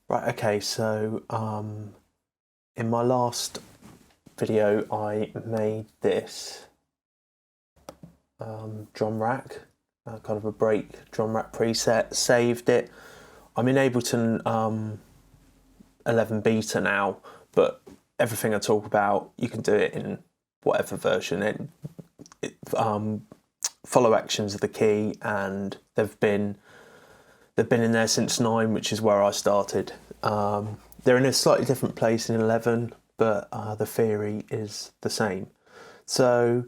Right, okay, so in my last video I made this drum rack, kind of a break drum rack preset, saved it. I'm in Ableton 11 beta now, but everything I talk about, you can do it in whatever version. Follow actions are the key, and they've been in there since 9, which is where I started. They're in a slightly different place in 11, but the theory is the same. So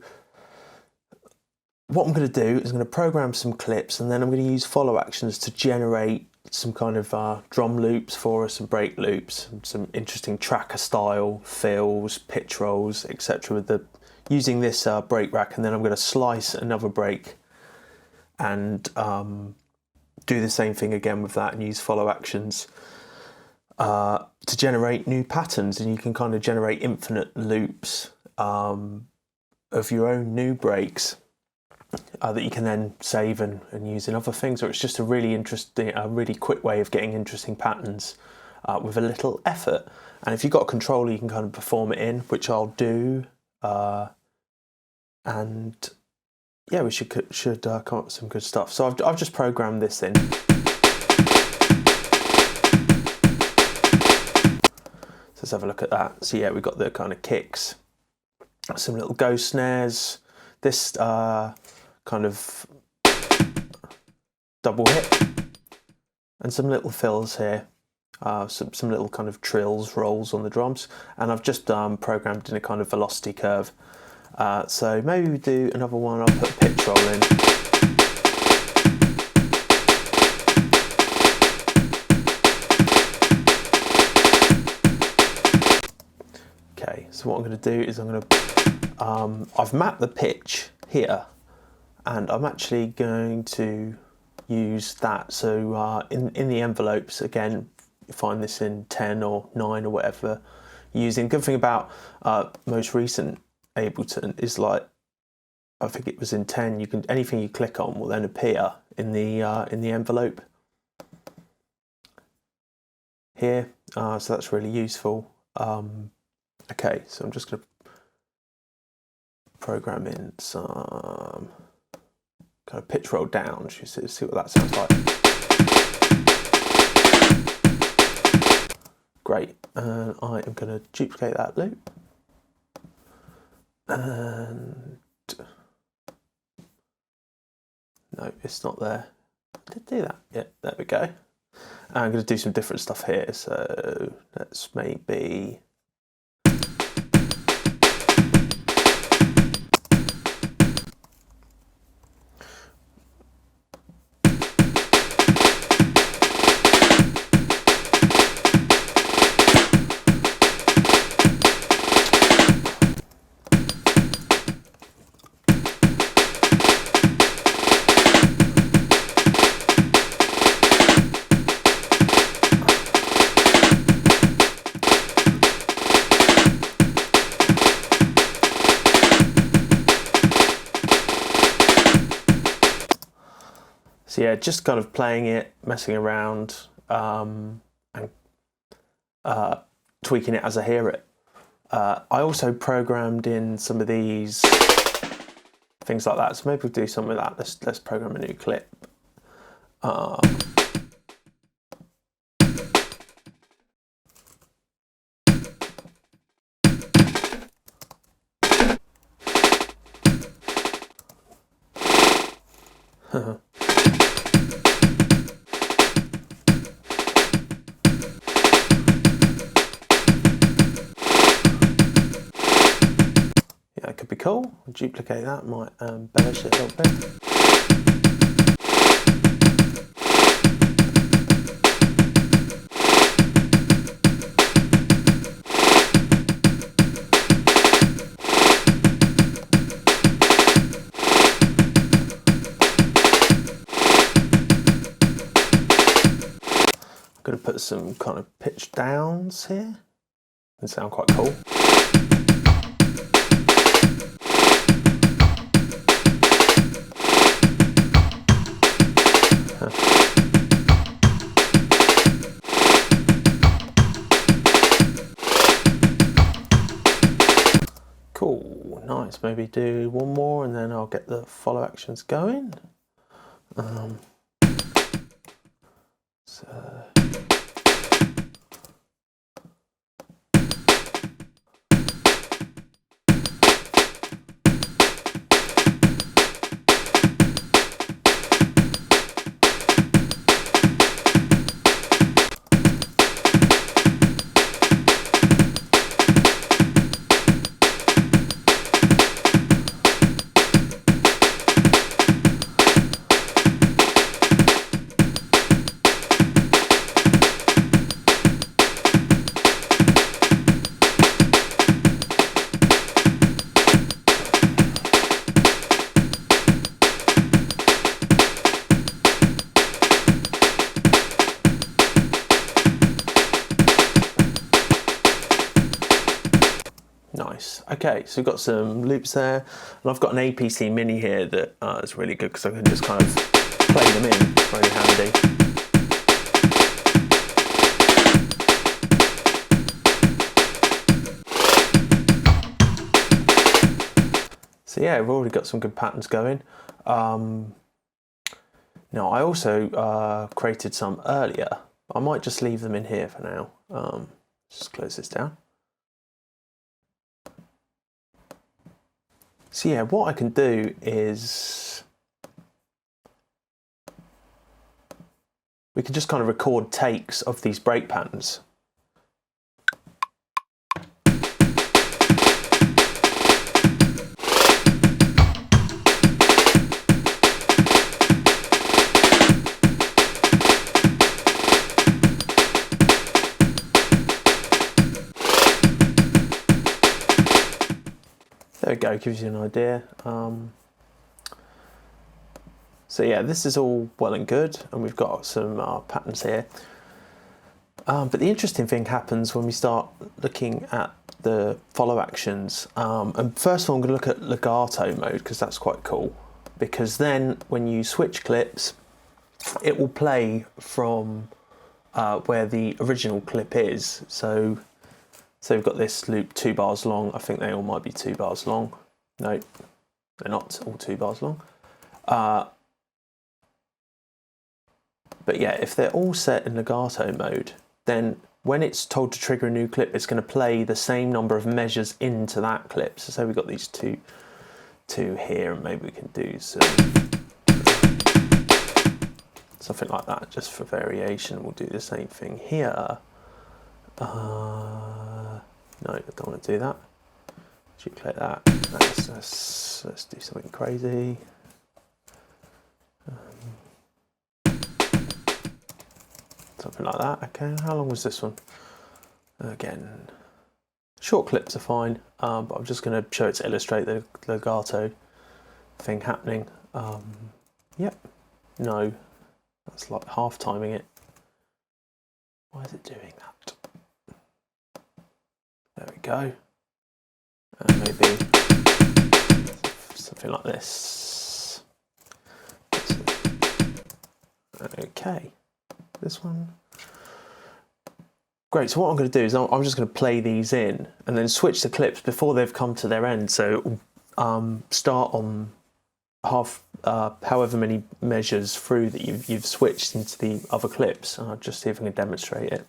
what I'm going to do is I'm going to program some clips, and then I'm going to use follow actions to generate some kind of drum loops for us, some break loops, some interesting tracker style fills, pitch rolls, etc. with using this break rack, and then I'm going to slice another break and do the same thing again with that and use follow actions to generate new patterns. And you can kind of generate infinite loops of your own new breaks that you can then save and use in other things. Or it's just a really interesting, really quick way of getting interesting patterns with a little effort. And if you've got a controller, you can kind of perform it in, which I'll do. And yeah, we should come up with some good stuff. So I've just programmed this in. So let's have a look at that. So yeah, we've got the kind of kicks, some little ghost snares, this kind of double hit, and some little fills here, some little kind of trills, rolls on the drums, and I've just programmed in a kind of velocity curve. So maybe we do another one. I'll put a pitch roll in. Okay, so what I'm going to do is I'm going to, I've mapped the pitch here, and I'm actually going to use that. So in the envelopes, again, you find this in 10 or 9 or whatever you're using. Good thing about most recent Ableton is, like, I think it was in 10, you can, anything you click on will then appear in the envelope here, so that's really useful. Okay, so I'm just going to program in some kind of pitch roll down. You see what that sounds like. Great, and I am going to duplicate that loop. And no, it's not there. I did do that. Yeah, there we go. I'm going to do some different stuff here. So let's maybe so yeah, just kind of playing it, messing around, and tweaking it as I hear it. I also programmed in some of these things like that, so maybe we'll do something with that. Let's program a new clip. That could be cool. I'll duplicate that, might embellish it a little bit. I'm going to put some kind of pitch downs here. They sound quite cool. nice. Maybe do one more and then I'll get the follow actions going. So nice. Okay, so we've got some loops there, and I've got an APC Mini here that is really good because I can just kind of play them in, really handy. So yeah, we've already got some good patterns going. Now I also created some earlier. I might just leave them in here for now. Just close this down. So yeah, what I can do is we can just kind of record takes of these break patterns. There we go, gives you an idea. So yeah, this is all well and good, and we've got some patterns here. But the interesting thing happens when we start looking at the follow actions. And first of all, I'm going to look at legato mode because that's quite cool. Because then when you switch clips, it will play from where the original clip is. So we've got this loop 2 bars long. I think they all might be 2 bars long. No, they're not all 2 bars long. But yeah, if they're all set in legato mode, then when it's told to trigger a new clip, it's going to play the same number of measures into that clip. So say we've got these two here, and maybe we can do something like that just for variation. We'll do the same thing here. No, I don't want to do that. Duplicate that. Let's do something crazy. Something like that. Okay, how long was this one? Again, short clips are fine, but I'm just going to show it to illustrate the legato thing happening. Yep, no, that's like half timing it. Why is it doing that? There we go. And maybe something like this. Okay, this one. Great, so what I'm going to do is I'm just going to play these in and then switch the clips before they've come to their end. So start on however many measures through that you've switched into the other clips. I'll just see if I can demonstrate it.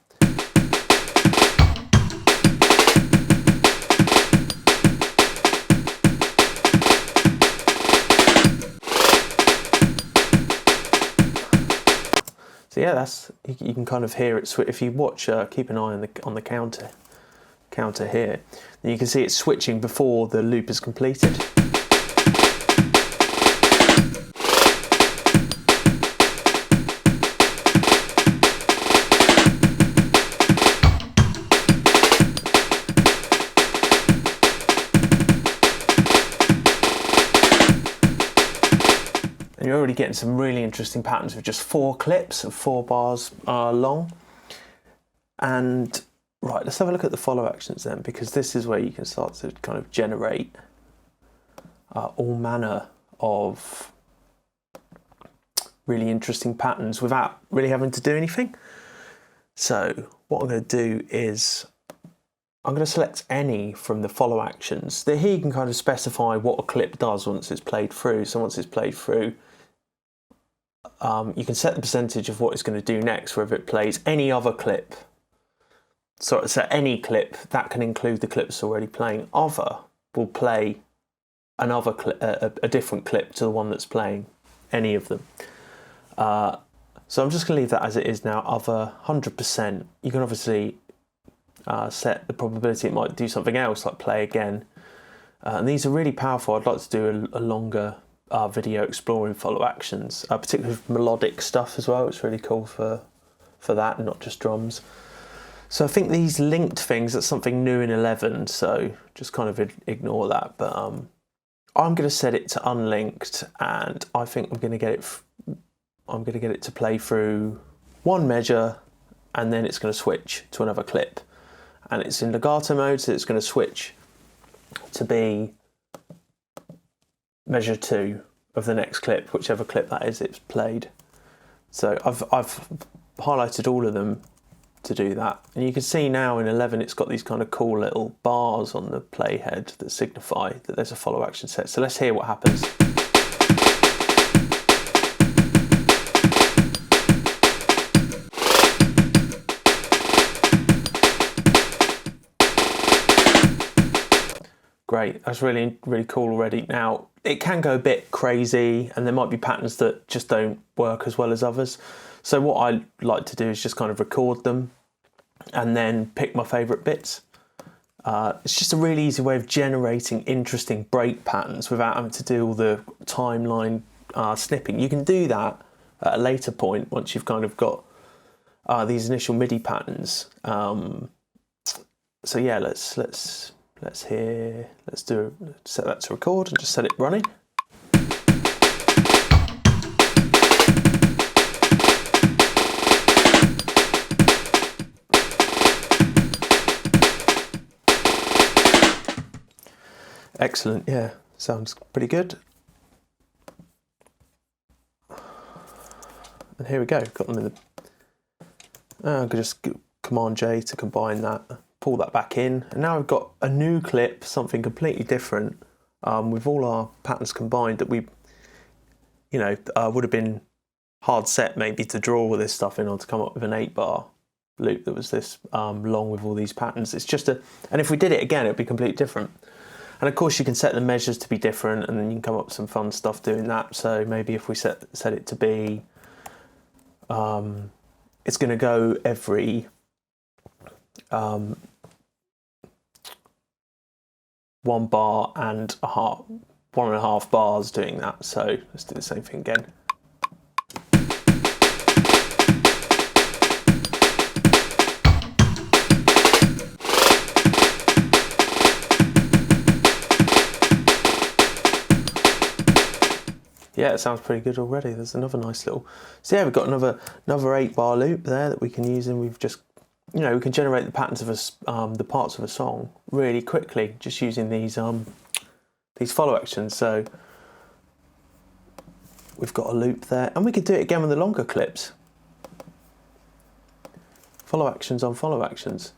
So yeah, that's, you can kind of hear it. If you watch, keep an eye on the counter here, then you can see it switching before the loop is completed. And you're already getting some really interesting patterns with just 4 clips of 4 bars long. And right, let's have a look at the follow actions then, because this is where you can start to kind of generate all manner of really interesting patterns without really having to do anything. So what I'm going to do is I'm going to select any from the follow actions. Here you can kind of specify what a clip does once it's played through. So once it's played through, you can set the percentage of what it's going to do next, whether it plays any other clip. So any clip, that can include the clips already playing. Other will play another clip, a different clip to the one that's playing, any of them. So I'm just going to leave that as it is now, other 100%. You can obviously set the probability it might do something else, like play again. And these are really powerful. I'd like to do a longer video exploring follow actions, particularly with melodic stuff as well. It's really cool for that, and not just drums. So I think these linked things, that's something new in 11, so just kind of ignore that. But I'm going to set it to unlinked, and I think I'm going to get it to play through one measure, and then it's going to switch to another clip. And it's in legato mode, so it's going to switch to be measure 2 of the next clip, whichever clip that is it's played. So I've highlighted all of them to do that, and you can see now in 11 it's got these kind of cool little bars on the playhead that signify that there's a follow action set. So let's hear what happens. Great, that's really cool already. Now it can go a bit crazy, and there might be patterns that just don't work as well as others. So what I like to do is just kind of record them and then pick my favourite bits. It's just a really easy way of generating interesting break patterns without having to do all the timeline snipping. You can do that at a later point once you've kind of got these initial MIDI patterns. So yeah, let's set that to record and just set it running. Excellent, yeah, sounds pretty good. And here we go, got them in the... I could just Command J to combine that, pull that back in, and now I've got a new clip, something completely different, with all our patterns combined that we, would have been hard set maybe to draw all this stuff in, or to come up with an 8-bar loop that was this long with all these patterns. It's just and if we did it again, it'd be completely different. And of course you can set the measures to be different, and then you can come up with some fun stuff doing that. So maybe if we set it to be, it's going to go every 1 bar and a half, 1.5 bars doing that. So let's do the same thing again. Yeah, it sounds pretty good already. There's another nice little... So yeah, we've got another 8-bar loop there that we can use, and we've just, we can generate the patterns of the parts of a song really quickly just using these follow actions. So we've got a loop there, and we could do it again with the longer clips. Follow actions on follow actions.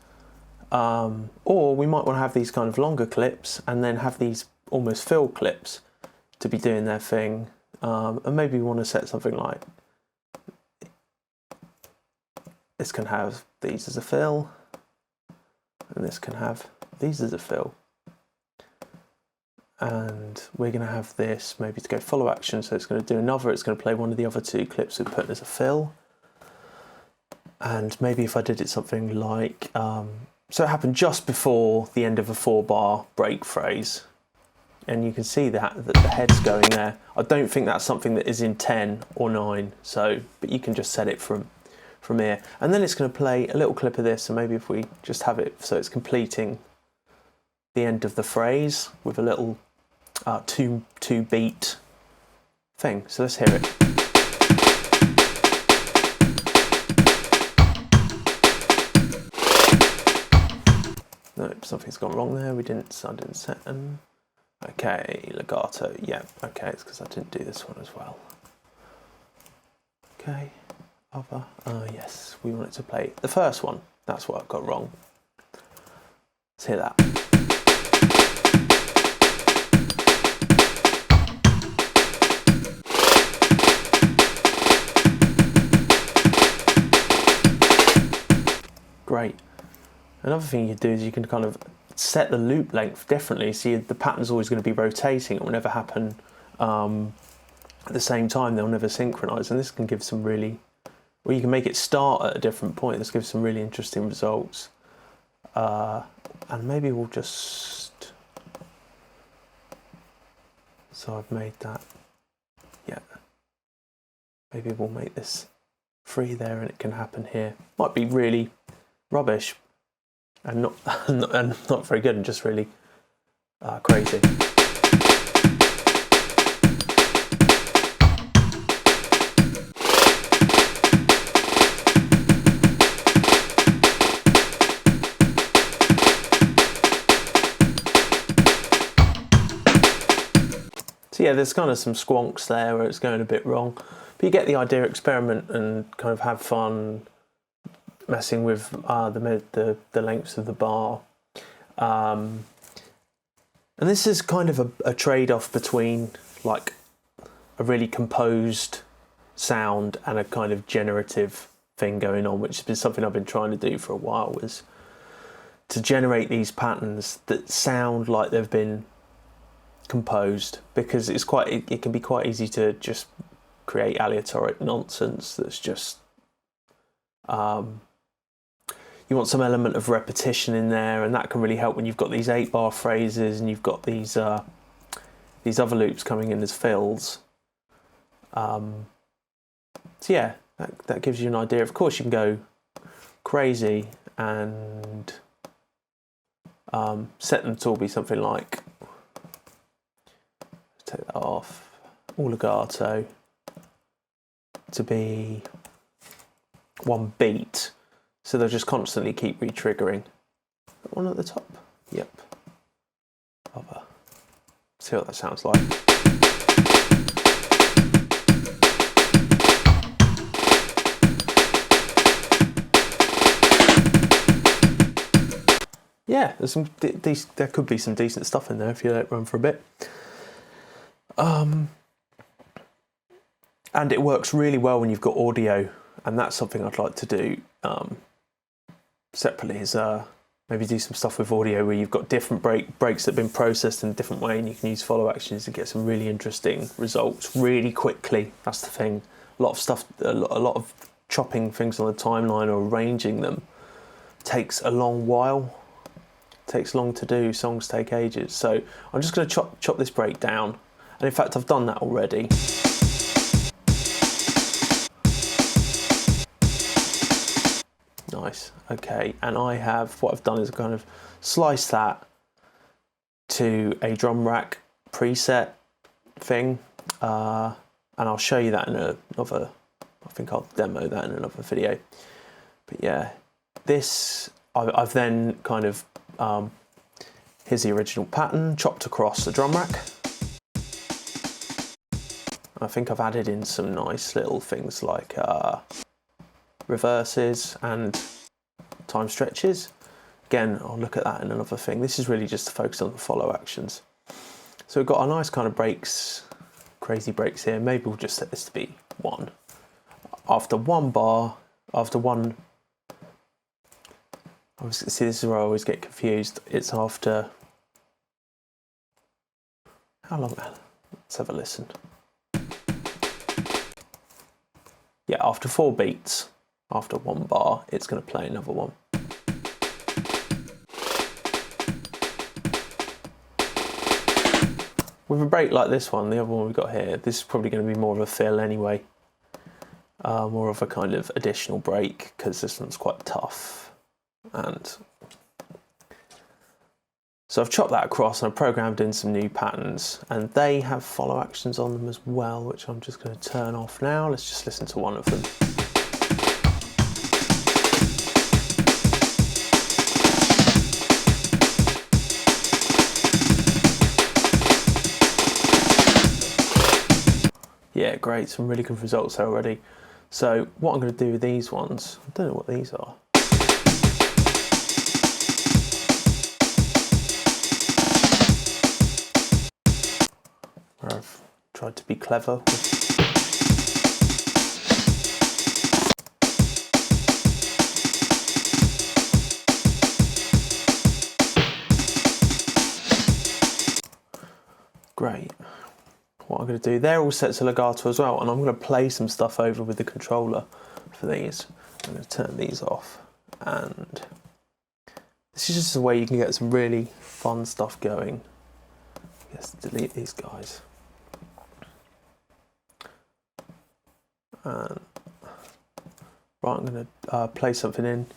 Or we might want to have these kind of longer clips and then have these almost fill clips to be doing their thing. And maybe we want to set something like this can have these as a fill, and this can have these as a fill. And we're going to have this maybe to go follow action, so it's going to do another, it's going to play one of the other 2 clips we put as a fill. And maybe if I did it something like, so it happened just before the end of a 4-bar break phrase. And you can see that the head's going there. I don't think that's something that is in 10 or 9, so, but you can just set it from here. And then it's going to play a little clip of this, and maybe if we just have it so it's completing the end of the phrase with a little 2 beat thing. So let's hear it. Nope, something's gone wrong there. I didn't set them. Okay, legato, yeah, okay, it's because I didn't do this one as well. Okay, other, yes, we want it to play the first one. That's what I've got wrong. Let's hear that. Great. Another thing you can do is you can kind of set the loop length differently. See, the pattern's always going to be rotating. It will never happen at the same time. They'll never synchronize. And this can give some really, well, you can make it start at a different point. This gives some really interesting results. And maybe we'll just, so I've made that, yeah. Maybe we'll make this free there and it can happen here. Might be really rubbish and not very good and just really crazy. So yeah, there's kind of some squonks there where it's going a bit wrong, but you get the idea. Experiment and kind of have fun messing with the lengths of the bar, and this is kind of a trade-off between like a really composed sound and a kind of generative thing going on, which has been something I've been trying to do for a while, was to generate these patterns that sound like they've been composed, because it can be quite easy to just create aleatoric nonsense that's just you want some element of repetition in there, and that can really help when you've got these 8-bar phrases and you've got these other loops coming in as fills. So yeah, that gives you an idea. Of course, you can go crazy and set them to all be something like, take that off, all legato to be one beat, so they'll just constantly keep re-triggering. One at the top, yep. See what that sounds like. Yeah, there's some there could be some decent stuff in there if you let it run for a bit. And it works really well when you've got audio, and that's something I'd like to do separately, is maybe do some stuff with audio where you've got different breaks that have been processed in a different way, and you can use follow actions to get some really interesting results really quickly. That's the thing. A lot of stuff, a lot of chopping things on the timeline or arranging them takes a long while. Takes long to do. Songs take ages. So I'm just going to chop this break down, and in fact I've done that already. Nice. Okay, and what I've done is kind of slice that to a drum rack preset thing, and I'll show you that in another. I think I'll demo that in another video. But yeah, this I've then kind of here's the original pattern chopped across the drum rack. I think I've added in some nice little things like reverses and time stretches. Again, I'll look at that in another thing. This is really just to focus on the follow actions. So we've got a nice kind of breaks, crazy breaks here. Maybe we'll just set this to be 1. After one bar, after one, see, this is where I always get confused. It's after, how long? Let's have a listen. Yeah, after 4 beats, after 1 bar, it's going to play another one. With a break like this one, the other one we've got here, this is probably going to be more of a fill anyway. More of a kind of additional break, because this one's quite tough. And so I've chopped that across and I've programmed in some new patterns, and they have follow actions on them as well, which I'm just going to turn off now. Let's just listen to one of them. Yeah, great, some really good results there already. So what I'm going to do with these ones, I don't know what these are. be clever. Great. What I'm going to do, they're all set to legato as well, and I'm going to play some stuff over with the controller for these. I'm going to turn these off, and this is just a way you can get some really fun stuff going. Let's delete these guys. And right, I'm going to play something in.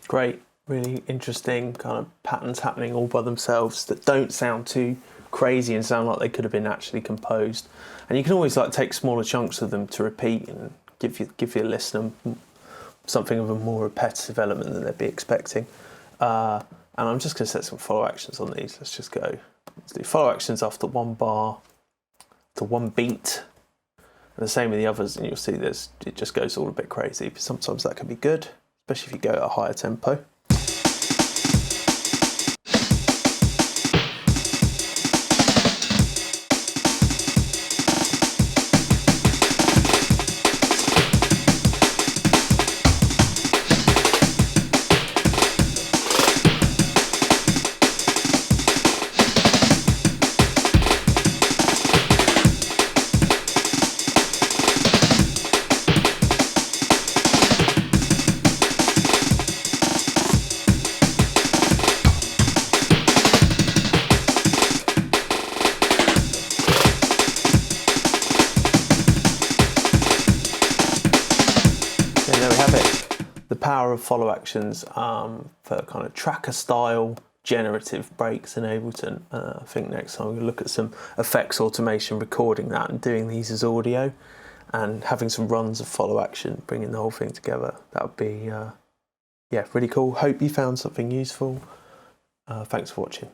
Great, really interesting kind of patterns happening all by themselves that don't sound too crazy and sound like they could have been actually composed. And you can always like take smaller chunks of them to repeat and give your listener something of a more repetitive element than they'd be expecting. And I'm just going to set some follow actions on these. Let's just go. Let's do follow actions after one bar to one beat. And the same with the others, and you'll see it just goes all a bit crazy, but sometimes that can be good, especially if you go at a higher tempo. There we have it. The power of follow actions for kind of tracker style generative breaks in Ableton. I think next time we'll look at some effects automation, recording that and doing these as audio, and having some runs of follow action, bringing the whole thing together. That would be yeah, really cool. Hope you found something useful. Thanks for watching.